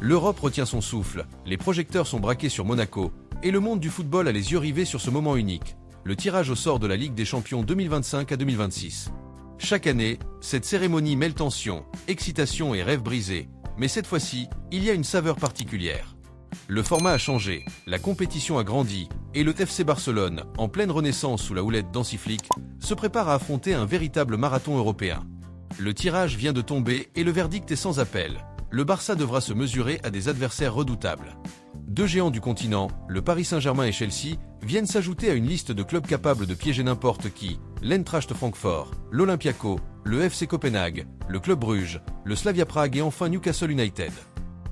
L'Europe retient son souffle, les projecteurs sont braqués sur Monaco, et le monde du football a les yeux rivés sur ce moment unique, le tirage au sort de la Ligue des Champions 2025 à 2026. Chaque année, cette cérémonie mêle tension, excitation et rêve brisé, mais cette fois-ci, il y a une saveur particulière. Le format a changé, la compétition a grandi, et le FC Barcelone, en pleine renaissance sous la houlette d'Hansi Flick, se prépare à affronter un véritable marathon européen. Le tirage vient de tomber et le verdict est sans appel. Le Barça devra se mesurer à des adversaires redoutables. Deux géants du continent, le Paris Saint-Germain et Chelsea, viennent s'ajouter à une liste de clubs capables de piéger n'importe qui, l'Eintracht Francfort, l'Olympiakos, le FC Copenhague, le Club Bruges, le Slavia Prague et enfin Newcastle United.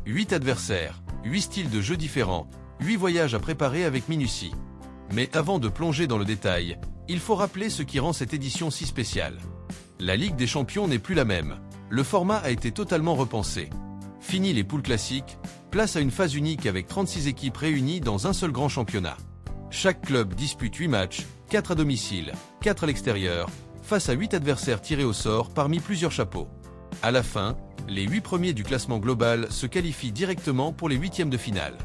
8 adversaires, 8 styles de jeu différents, 8 voyages à préparer avec minutie. Mais avant de plonger dans le détail, il faut rappeler ce qui rend cette édition si spéciale. La Ligue des Champions n'est plus la même. Le format a été totalement repensé. Fini les poules classiques, place à une phase unique avec 36 équipes réunies dans un seul grand championnat. Chaque club dispute 8 matchs, 4 à domicile, 4 à l'extérieur, face à 8 adversaires tirés au sort parmi plusieurs chapeaux. À la fin, les 8 premiers du classement global se qualifient directement pour les huitièmes de finale.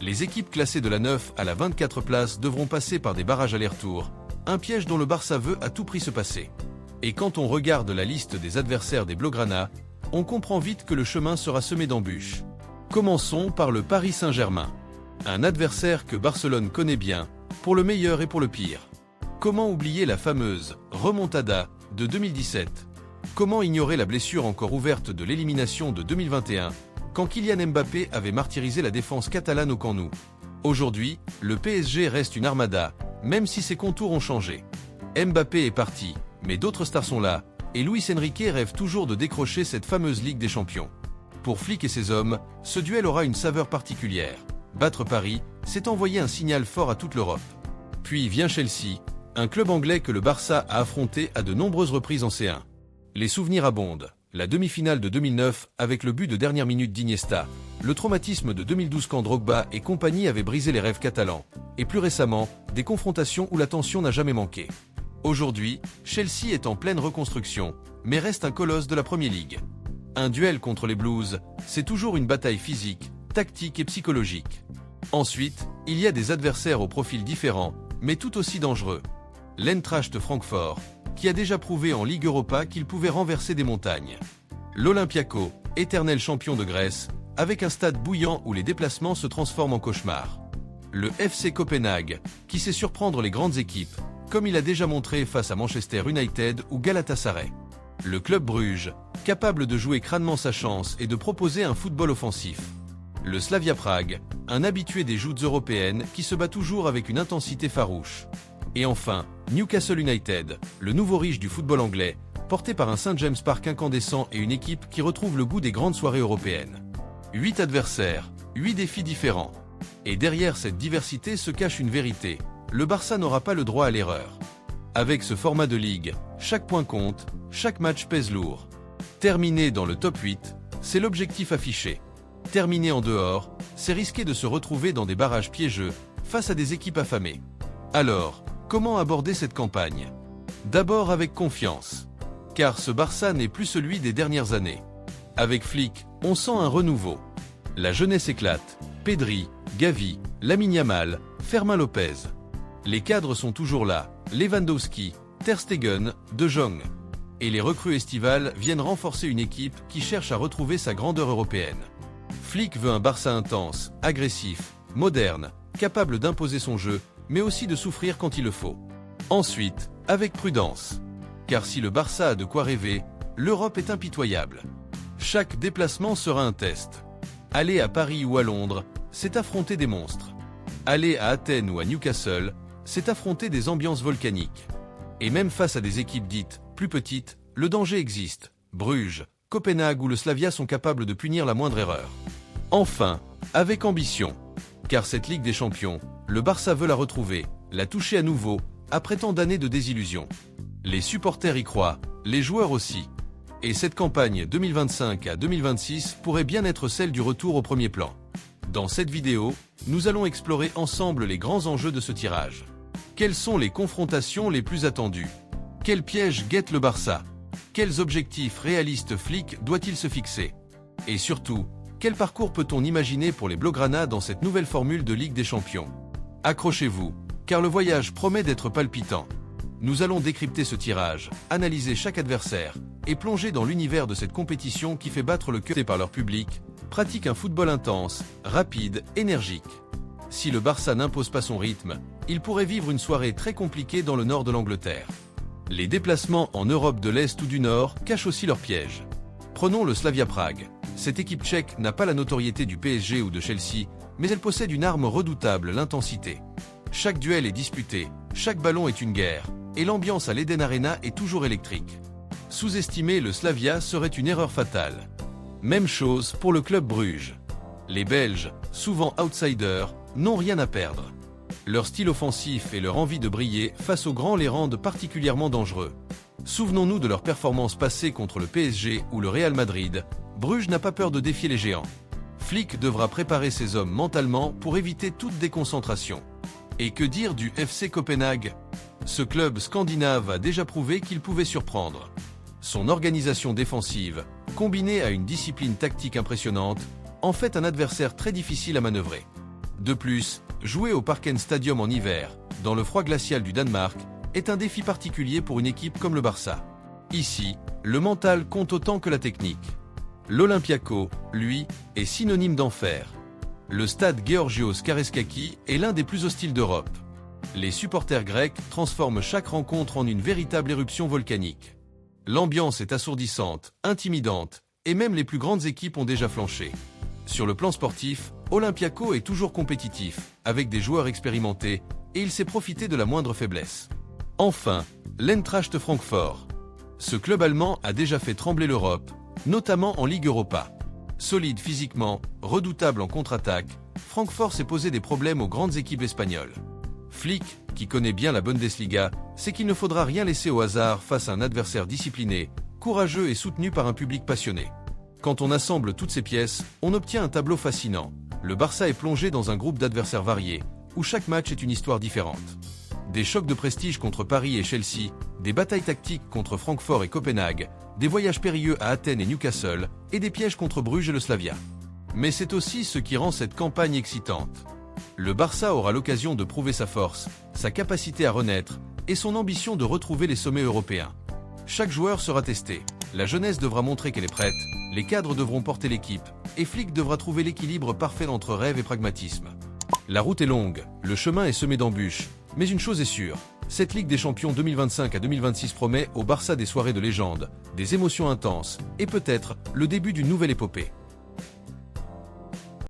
Les équipes classées de la 9 à la 24 place devront passer par des barrages aller-retour, un piège dont le Barça veut à tout prix se passer. Et quand on regarde la liste des adversaires des Blaugrana, on comprend vite que le chemin sera semé d'embûches. Commençons par le Paris Saint-Germain. Un adversaire que Barcelone connaît bien, pour le meilleur et pour le pire. Comment oublier la fameuse « remontada » de 2017 ? Comment ignorer la blessure encore ouverte de l'élimination de 2021, quand Kylian Mbappé avait martyrisé la défense catalane au Camp Nou ? Aujourd'hui, le PSG reste une armada, même si ses contours ont changé. Mbappé est parti, mais d'autres stars sont là, et Luis Enrique rêve toujours de décrocher cette fameuse Ligue des Champions. Pour Flick et ses hommes, ce duel aura une saveur particulière. Battre Paris, c'est envoyer un signal fort à toute l'Europe. Puis vient Chelsea, un club anglais que le Barça a affronté à de nombreuses reprises en C1. Les souvenirs abondent. La demi-finale de 2009 avec le but de dernière minute d'Iniesta, le traumatisme de 2012 quand Drogba et compagnie avaient brisé les rêves catalans, et plus récemment, des confrontations où la tension n'a jamais manqué. Aujourd'hui, Chelsea est en pleine reconstruction, mais reste un colosse de la Premier League. Un duel contre les Blues, c'est toujours une bataille physique, tactique et psychologique. Ensuite, il y a des adversaires au profil différent, mais tout aussi dangereux. L'Eintracht Francfort, qui a déjà prouvé en Ligue Europa qu'il pouvait renverser des montagnes. L'Olympiakos, éternel champion de Grèce, avec un stade bouillant où les déplacements se transforment en cauchemar. Le FC Copenhague, qui sait surprendre les grandes équipes, comme il a déjà montré face à Manchester United ou Galatasaray. Le Club Bruges, capable de jouer crânement sa chance et de proposer un football offensif. Le Slavia Prague, un habitué des joutes européennes qui se bat toujours avec une intensité farouche. Et enfin, Newcastle United, le nouveau riche du football anglais, porté par un St James Park incandescent et une équipe qui retrouve le goût des grandes soirées européennes. 8 adversaires, 8 défis différents. Et derrière cette diversité se cache une vérité, le Barça n'aura pas le droit à l'erreur. Avec ce format de ligue, chaque point compte, chaque match pèse lourd. Terminer dans le top 8, c'est l'objectif affiché. Terminer en dehors, c'est risquer de se retrouver dans des barrages piégeux, face à des équipes affamées. Alors, comment aborder cette campagne ? D'abord avec confiance. Car ce Barça n'est plus celui des dernières années. Avec Flick, on sent un renouveau. La jeunesse éclate. Pedri, Gavi, Lamine Yamal, Fermin Lopez. Les cadres sont toujours là. Lewandowski, Ter Stegen, De Jong. Et les recrues estivales viennent renforcer une équipe qui cherche à retrouver sa grandeur européenne. Flick veut un Barça intense, agressif, moderne, capable d'imposer son jeu, mais aussi de souffrir quand il le faut. Ensuite, avec prudence. Car si le Barça a de quoi rêver, l'Europe est impitoyable. Chaque déplacement sera un test. Aller à Paris ou à Londres, c'est affronter des monstres. Aller à Athènes ou à Newcastle, c'est affronter des ambiances volcaniques. Et même face à des équipes dites plus petites, le danger existe. Bruges, Copenhague ou le Slavia sont capables de punir la moindre erreur. Enfin, avec ambition. Car cette Ligue des Champions, le Barça veut la retrouver, la toucher à nouveau, après tant d'années de désillusion. Les supporters y croient, les joueurs aussi. Et cette campagne 2025 à 2026 pourrait bien être celle du retour au premier plan. Dans cette vidéo, nous allons explorer ensemble les grands enjeux de ce tirage. Quelles sont les confrontations les plus attendues? Quels pièges guettent le Barça? Quels objectifs réalistes Flick doit-il se fixer? Et surtout, Quel parcours peut-on imaginer pour les Blaugrana dans cette nouvelle formule de Ligue des Champions? Accrochez-vous, car le voyage promet d'être palpitant. Nous allons décrypter ce tirage, analyser chaque adversaire et plonger dans l'univers de cette compétition qui fait battre le cœur par leur public, pratique un football intense, rapide, énergique. Si le Barça n'impose pas son rythme, il pourrait vivre une soirée très compliquée dans le nord de l'Angleterre. Les déplacements en Europe de l'Est ou du Nord cachent aussi leurs pièges. Prenons le Slavia Prague. Cette équipe tchèque n'a pas la notoriété du PSG ou de Chelsea, mais elle possède une arme redoutable, l'intensité. Chaque duel est disputé, chaque ballon est une guerre, et l'ambiance à l'Eden Arena est toujours électrique. Sous-estimer le Slavia serait une erreur fatale. Même chose pour le club Bruges. Les Belges, souvent outsiders, n'ont rien à perdre. Leur style offensif et leur envie de briller face aux grands les rendent particulièrement dangereux. Souvenons-nous de leurs performances passées contre le PSG ou le Real Madrid. Bruges n'a pas peur de défier les géants. Flick devra préparer ses hommes mentalement pour éviter toute déconcentration. Et que dire du FC Copenhague? Ce club scandinave a déjà prouvé qu'il pouvait surprendre. Son organisation défensive, combinée à une discipline tactique impressionnante, en fait un adversaire très difficile à manœuvrer. De plus, jouer au Parken Stadium en hiver, dans le froid glacial du Danemark, est un défi particulier pour une équipe comme le Barça. Ici, le mental compte autant que la technique. L'Olympiakos, lui, est synonyme d'enfer. Le stade Georgios Karaiskaki est l'un des plus hostiles d'Europe. Les supporters grecs transforment chaque rencontre en une véritable éruption volcanique. L'ambiance est assourdissante, intimidante, et même les plus grandes équipes ont déjà flanché. Sur le plan sportif, Olympiakos est toujours compétitif, avec des joueurs expérimentés, et il sait profiter de la moindre faiblesse. Enfin, l'Eintracht Francfort. Ce club allemand a déjà fait trembler l'Europe, notamment en Ligue Europa. Solide physiquement, redoutable en contre-attaque, Francfort s'est posé des problèmes aux grandes équipes espagnoles. Flick, qui connaît bien la Bundesliga, sait qu'il ne faudra rien laisser au hasard face à un adversaire discipliné, courageux et soutenu par un public passionné. Quand on assemble toutes ces pièces, on obtient un tableau fascinant. Le Barça est plongé dans un groupe d'adversaires variés, où chaque match est une histoire différente. Des chocs de prestige contre Paris et Chelsea, des batailles tactiques contre Francfort et Copenhague, des voyages périlleux à Athènes et Newcastle, et des pièges contre Bruges et le Slavia. Mais c'est aussi ce qui rend cette campagne excitante. Le Barça aura l'occasion de prouver sa force, sa capacité à renaître, et son ambition de retrouver les sommets européens. Chaque joueur sera testé, la jeunesse devra montrer qu'elle est prête, les cadres devront porter l'équipe, et Flick devra trouver l'équilibre parfait entre rêve et pragmatisme. La route est longue, le chemin est semé d'embûches, mais une chose est sûre, cette Ligue des Champions 2025 à 2026 promet au Barça des soirées de légende, des émotions intenses, et peut-être le début d'une nouvelle épopée.